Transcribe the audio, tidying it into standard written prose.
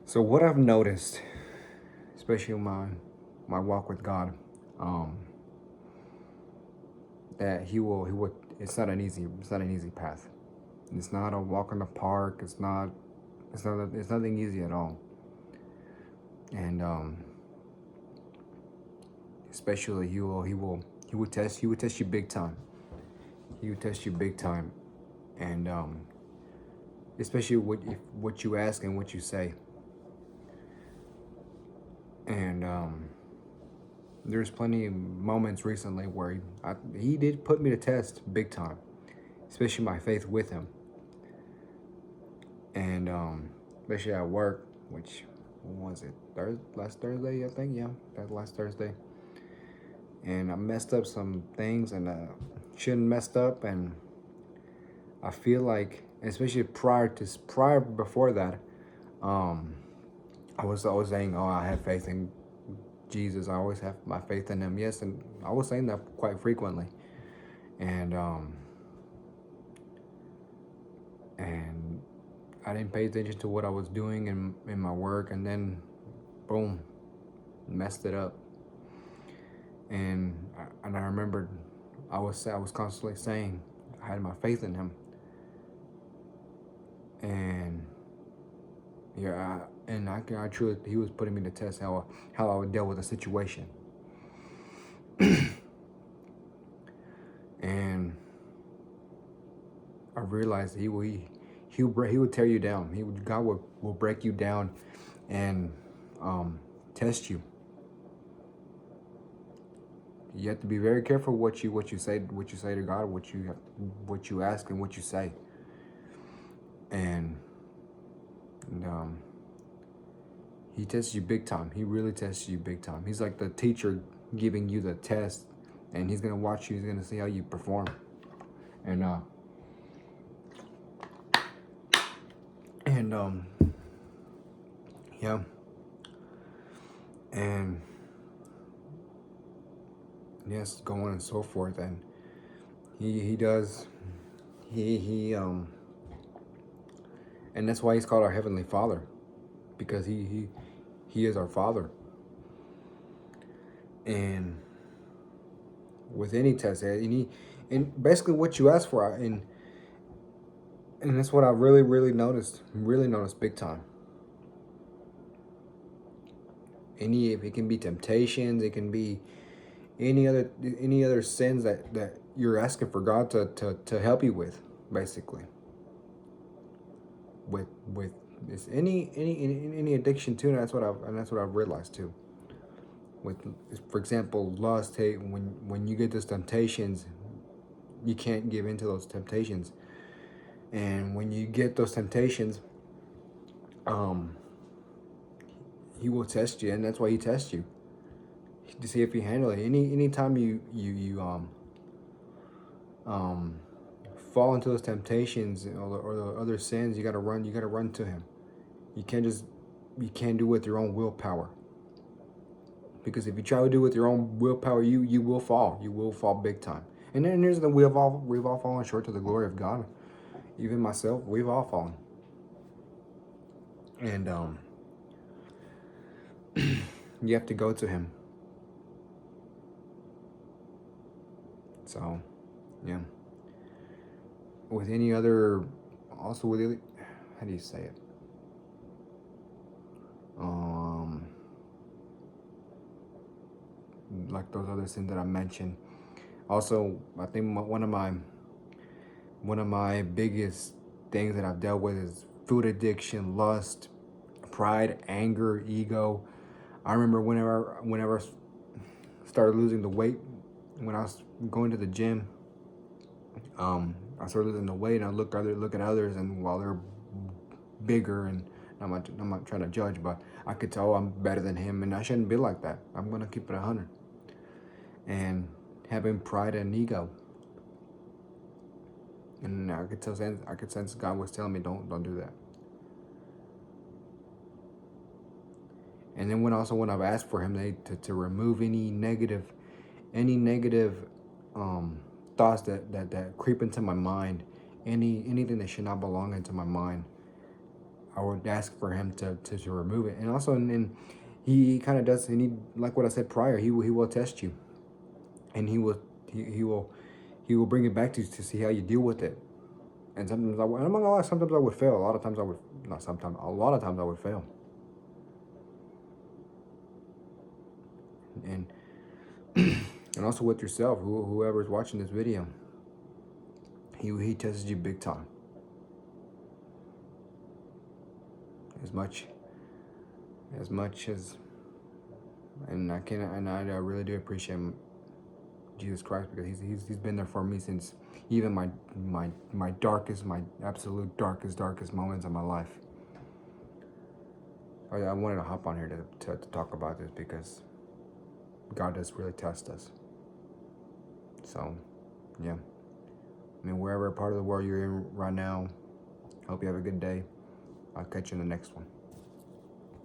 So what I've noticed, especially in my walk with God, um, that He will. It's not an easy path. It's not a walk in the park. It's nothing easy at all. And especially he will test you big time. He will test you big time, and especially what you ask and what you say. And there's plenty of moments recently where he did put me to test big time, especially my faith with him. And especially at work, which when was it? Last Thursday, I think. Yeah, that last Thursday. And I messed up some things, and shouldn't messed up, and I feel like, especially prior before that, um, I was saying, oh, I have faith in Jesus. I always have my faith in Him. Yes, and I was saying that quite frequently, and and I didn't pay attention to what I was doing in my work, and then, boom, messed it up. And I remembered I was constantly saying I had my faith in Him, and yeah, I truly, He was putting me to test how I would deal with a situation, and I realized he would tear you down. God will break you down, and test you. You have to be very careful what you say to God, what you ask and what you say, and, and He tests you big time. He really tests you big time. He's like the teacher giving you the test, and He's gonna watch you. He's gonna see how you perform, and and yeah, and yes, go on and so forth. And he does he and that's why He's called our Heavenly Father, because he is our Father. And with any test, and basically what you ask for, and that's what I really noticed big time. If it can be temptations, it can be any other sins that you're asking for God to help you with, basically. With it's any addiction too, and that's what I've realized too. With, for example, lust. Hey, when you get those temptations, you can't give into those temptations. And when you get those temptations, um, He will test you, and that's why He tests you to see if you handle it. Anytime you um, fall into those temptations, or the other sins, you gotta run. You gotta run to Him. You can't just you can't do it with your own willpower. Because if you try to do it with your own willpower, you will fall. You will fall big time. And then there's we've all fallen short to the glory of God. Even myself, we've all fallen. And you have to go to Him. So, yeah. With any other, also with how do you say it? Like those other sins that I mentioned. Also, I think one of my biggest things that I've dealt with is food addiction, lust, pride, anger, ego. I remember whenever I started losing the weight, when I was going to the gym, I started losing the weight, and I look at others, and while they're bigger, and I'm not trying to judge, but I could tell I'm better than him, and I shouldn't be like that. I'm gonna keep it 100. And having pride and ego, and I could sense God was telling me, don't do that. And then when I've asked for Him to remove any negative thoughts that creep into my mind, anything that should not belong into my mind, I would ask for him to remove it. And also, and he kind of does, and he, like what I said prior, he will test you, and he will bring it back to you to see how you deal with it. And sometimes I'm not gonna lie, sometimes I would fail. A lot of times I would, not sometimes, a lot of times I would fail. And and also with yourself, whoever's watching this video, he tests you big time. As much as, and I really do appreciate Jesus Christ, because he's been there for me since even my darkest, my absolute darkest moments of my life. I wanted to hop on here to talk about this, because God does really test us. So, yeah. I mean, wherever part of the world you're in right now, I hope you have a good day. I'll catch you in the next one.